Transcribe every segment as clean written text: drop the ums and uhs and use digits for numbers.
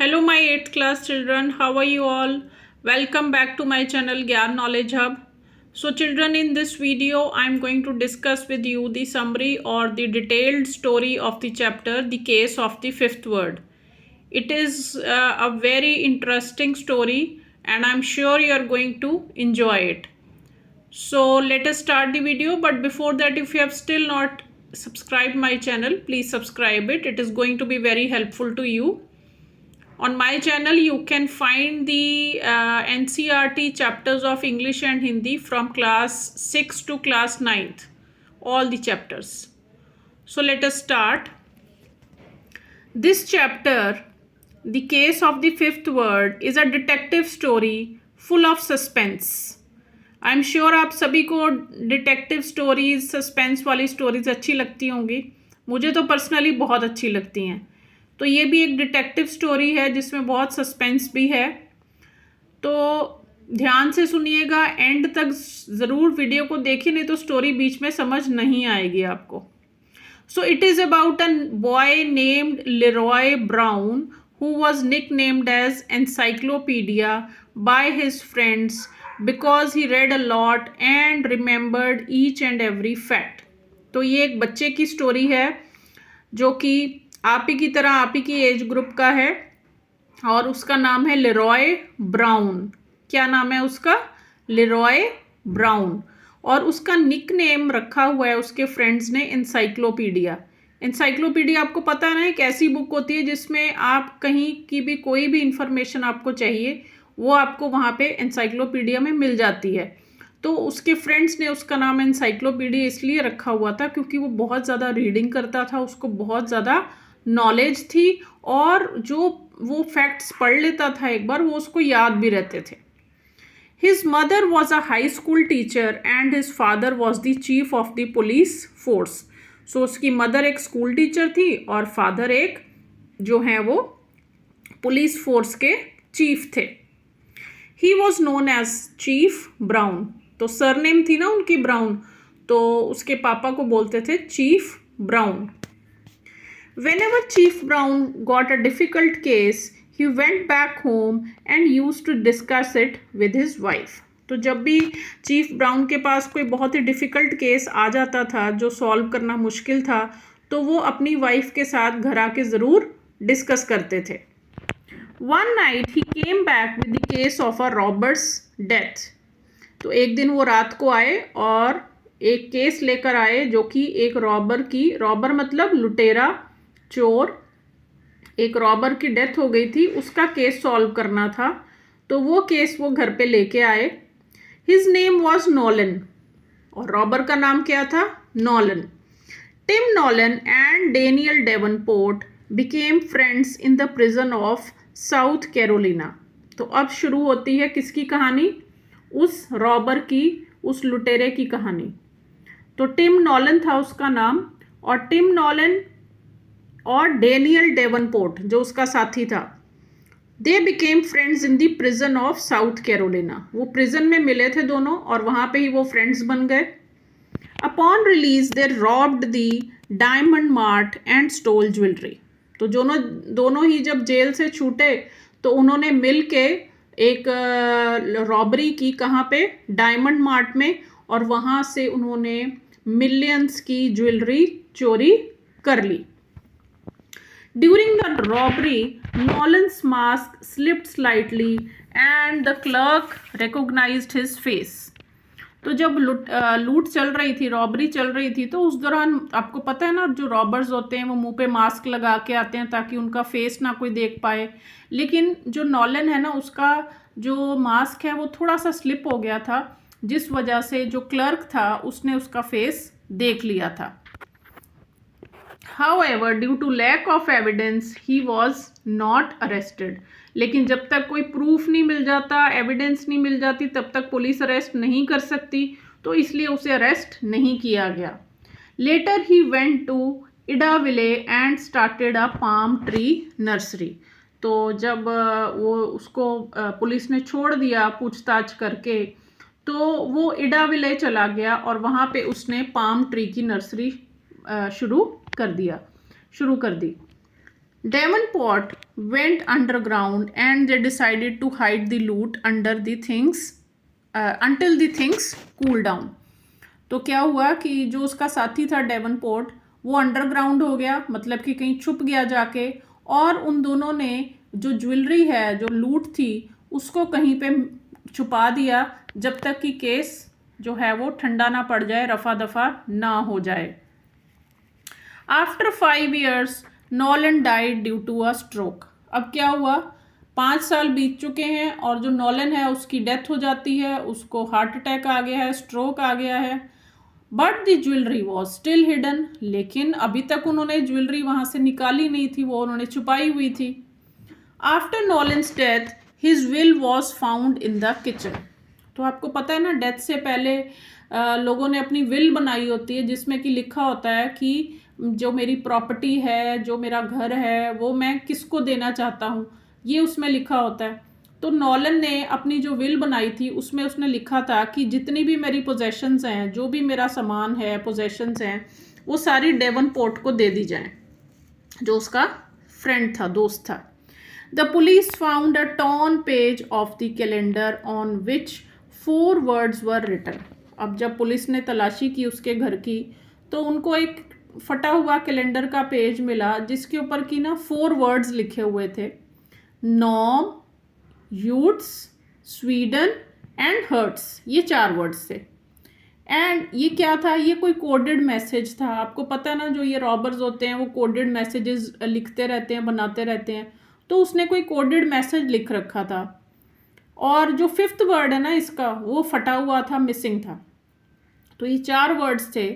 Hello, my 8th class children. How are you all? Welcome back to my channel Gyan Knowledge Hub. So, children, in this video, I am going to discuss with you the summary or the detailed story of the chapter, The Case of the Fifth Word. It is a very interesting story, and I'm sure you are going to enjoy it. So, let us start the video. But before that, if you have still not subscribed my channel, please subscribe it. It is going to be very helpful to you. On my channel, you can find the NCERT chapters of English and Hindi from class 6 to class 9th, all the chapters. So let us start. This chapter, The Case of the Fifth Word, is a detective story full of suspense. I am sure आप सभी को detective stories, suspense वाली stories अच्छी लगती होंगी. मुझे तो personally बहुत अच्छी लगती हैं. तो ये भी एक डिटेक्टिव स्टोरी है जिसमें बहुत सस्पेंस भी है. तो ध्यान से सुनिएगा, एंड तक ज़रूर वीडियो को देखिए, नहीं तो स्टोरी बीच में समझ नहीं आएगी आपको. So it is about a boy named Leroy brown who was nicknamed as Encyclopedia by his friends because he read a lot and remembered each and every fact. तो ये एक बच्चे की स्टोरी है जो कि आप ही की तरह आप ही की एज ग्रुप का है और उसका नाम है लेरॉय ब्राउन. क्या नाम है उसका? Leroy brown. और उसका निक नेम रखा हुआ है उसके फ्रेंड्स ने एनसाइक्लोपीडिया. एनसाइक्लोपीडिया आपको पता है ना, एक ऐसी बुक होती है जिसमें आप कहीं की भी कोई भी इंफॉर्मेशन आपको चाहिए वो आपको वहाँ पे एनसाइक्लोपीडिया में मिल जाती है. तो उसके फ्रेंड्स ने उसका नाम एनसाइक्लोपीडिया इसलिए रखा हुआ था क्योंकि वो बहुत ज़्यादा रीडिंग करता था, उसको बहुत ज़्यादा नॉलेज थी और जो वो फैक्ट्स पढ़ लेता था एक बार वो उसको याद भी रहते थे. His mother was a high school teacher and his father was the chief of the police force. So उसकी मदर एक स्कूल टीचर थी और फादर एक जो हैं वो पुलिस फोर्स के चीफ थे. He was known as Chief Brown. तो सरनेम थी ना उनकी ब्राउन, तो उसके पापा को बोलते थे chief brown. Whenever Chief Brown got a difficult case, he went back home and used to discuss it with his wife. तो जब भी चीफ ब्राउन के पास कोई बहुत ही डिफ़िकल्ट केस आ जाता था जो सॉल्व करना मुश्किल था, तो वो अपनी वाइफ के साथ घर आके ज़रूर डिस्कस करते थे. One night he came back with the case of a robbers death. तो एक दिन वो रात को आए और एक केस लेकर आए जो कि एक रॉबर मतलब लुटेरा, चोर, एक रॉबर की डेथ हो गई थी, उसका केस सॉल्व करना था. तो वो केस वो घर पे लेके आए. His name was Nolan और रॉबर का नाम क्या था? Nolan. Tim Nolan and Daniel Davenport became friends in the prison of South Carolina. तो अब शुरू होती है किसकी कहानी? उस रॉबर की, उस लुटेरे की कहानी. तो टिम नॉलन था उसका नाम और टिम नॉलन और डेनियल डेवनपोर्ट जो उसका साथी था, they became friends in the prison of south Carolina. वो प्रिजन में मिले थे दोनों और वहाँ पे ही वो फ्रेंड्स बन गए. Upon release they robbed the diamond mart and stall jewellery. तो दोनों ही जब जेल से छूटे तो उन्होंने मिल के एक रॉबरी की. कहाँ पे? डायमंड मार्ट में. और वहाँ से उन्होंने मिलियंस की ज्वेलरी चोरी कर ली. During the robbery, Nolan's mask slipped slightly and the clerk recognized his face. तो जब लूट चल रही थी, रॉबरी चल रही थी, तो उस दौरान आपको पता है ना, जो रॉबर्स होते हैं वो मुंह पे मास्क लगा के आते हैं ताकि उनका फेस ना कोई देख पाए. लेकिन जो नॉलन है ना, उसका जो मास्क है वो थोड़ा सा स्लिप हो गया था, जिस वजह से जो क्लर्क था उसने उसका फेस देख लिया था. However, due to lack of evidence, he was not arrested. लेकिन जब तक कोई प्रूफ नहीं मिल जाता, एविडेंस नहीं मिल जाती, तब तक पुलिस अरेस्ट नहीं कर सकती, तो इसलिए उसे अरेस्ट नहीं किया गया. Later he went to Idaville and started a palm tree nursery. तो जब वो उसको पुलिस ने छोड़ दिया पूछताछ करके, तो वो इडाविले चला गया और वहाँ पे उसने पाम ट्री की नर्सरी शुरू कर दी. Davenport went underground and they decided to hide the loot under the things until the things cool down. तो क्या हुआ कि जो उसका साथी था डेवनपोर्ट, वो अंडरग्राउंड हो गया, मतलब कि कहीं छुप गया जाके, और उन दोनों ने जो ज्वेलरी है, जो लूट थी, उसको कहीं पे छुपा दिया जब तक कि केस जो है वो ठंडा ना पड़ जाए, रफा दफा ना हो जाए. After 5 years Nolan died due to a stroke. अब क्या हुआ, 5 साल बीत चुके हैं और जो नॉलन है उसकी डेथ हो जाती है, उसको हार्ट अटैक आ गया है, स्ट्रोक आ गया है. But the jewellery was still hidden. लेकिन अभी तक उन्होंने ज्वेलरी वहाँ से निकाली नहीं थी, वो उन्होंने छुपाई हुई थी. After Nolan's death his will was found in the kitchen. तो आपको पता है ना, डेथ से पहले लोगों ने अपनी विल बनाई होती है जिसमें कि लिखा होता है कि जो मेरी प्रॉपर्टी है, जो मेरा घर है, वो मैं किसको देना चाहता हूँ, ये उसमें लिखा होता है. तो नॉलन ने अपनी जो विल बनाई थी उसमें उसने लिखा था कि जितनी भी मेरी पोजेशंस हैं, जो भी मेरा सामान है, पोजेशंस हैं, वो सारी डेवनपोर्ट को दे दी जाएं, जो उसका फ्रेंड था, दोस्त था. The police found a torn page of the calendar on which 4 words were written. अब जब पुलिस ने तलाशी की उसके घर की, तो उनको एक फटा हुआ कैलेंडर का पेज मिला जिसके ऊपर की ना 4 words लिखे हुए थे. नॉम, यूट्स, स्वीडन एंड हर्ट्स, ये 4 वर्ड्स थे. एंड ये क्या था, ये कोई कोडेड मैसेज था. आपको पता है ना, जो ये रॉबर्स होते हैं वो कोडेड मैसेजेस लिखते रहते हैं, बनाते रहते हैं. तो उसने कोई कोडेड मैसेज लिख रखा था, और जो 5th वर्ड है ना इसका, वो फटा हुआ था, मिसिंग था. तो ये 4 वर्ड्स थे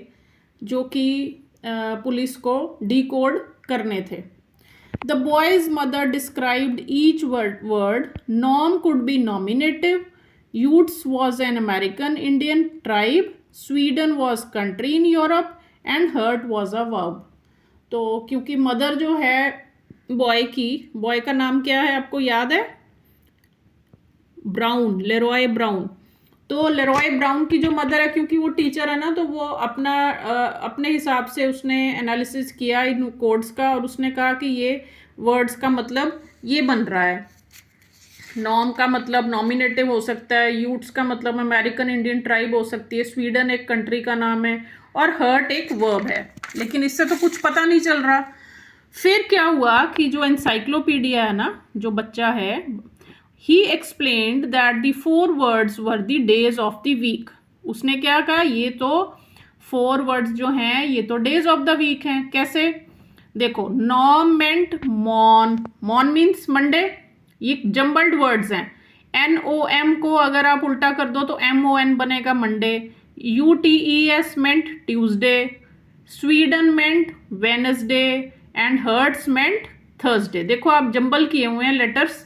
जो कि पुलिस को डिकोड करने थे. The boy's mother described each word. Nom could be nominative. Utes was an American Indian tribe. Sweden was country in Europe. And hurt was a verb. तो क्योंकि मदर जो है बॉय का नाम क्या है आपको याद है? Brown, Leroy brown. तो लेरॉय ब्राउन की जो मदर है, क्योंकि वो टीचर है ना, तो वो अपने हिसाब से उसने एनालिसिस किया इन कोड्स का, और उसने कहा कि ये वर्ड्स का मतलब ये बन रहा है. नॉम का मतलब नॉमिनेटिव हो सकता है, यूट्स का मतलब अमेरिकन इंडियन ट्राइब हो सकती है, स्वीडन एक कंट्री का नाम है, और हर्ट एक वर्ब है. लेकिन इससे तो कुछ पता नहीं चल रहा. फिर क्या हुआ कि जो एनसाइक्लोपीडिया है ना, जो बच्चा है, he explained that the 4 words were the days of the week. उसने क्या कहा, ये तो 4 words जो हैं ये तो डेज ऑफ द वीक हैं. कैसे? देखो, नॉम मेंट मॉन, मॉन मीन्स मंडे. ये जम्बल्ड वर्ड्स हैं. NOM को अगर आप उल्टा कर दो तो MON बनेगा Monday. UTES meant Tuesday. Sweden meant Wednesday and hurts meant Thursday. देखो आप जम्बल किए हुए हैं लेटर्स,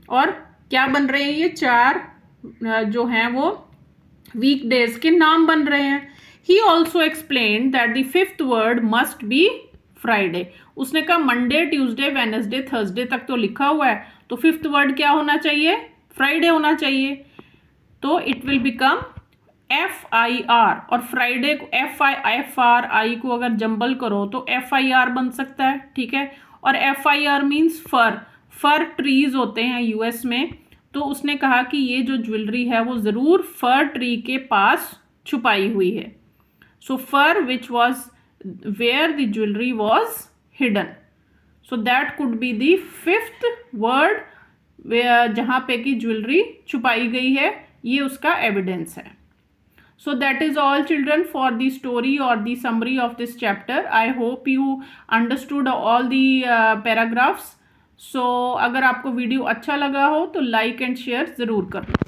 और क्या बन रहे हैं, ये 4 जो हैं वो वीक डेज के नाम बन रहे हैं. He also explain that the 5th word must be Friday. उसने कहा मंडे, ट्यूसडे, वेनसडे, थर्सडे तक तो लिखा हुआ है, तो 5th word क्या होना चाहिए? फ्राइडे होना चाहिए. तो इट विल बिकम FIR, और फ्राइडे को FRI को अगर जंबल करो तो FIR बन सकता है. ठीक है. और FIR मीन्स फर ट्रीज होते हैं US में. तो उसने कहा कि ये जो ज्वेलरी है वो ज़रूर फर ट्री के पास छुपाई हुई है. So fur which was where the jewelry was hidden. So that could be the 5th word where जहाँ पे की ज्वेलरी छुपाई गई है, ये उसका एविडेंस है. So that is all children for the story or the summary of this chapter. I hope you understood all the paragraphs. So अगर आपको वीडियो अच्छा लगा हो तो लाइक एंड शेयर ज़रूर करो.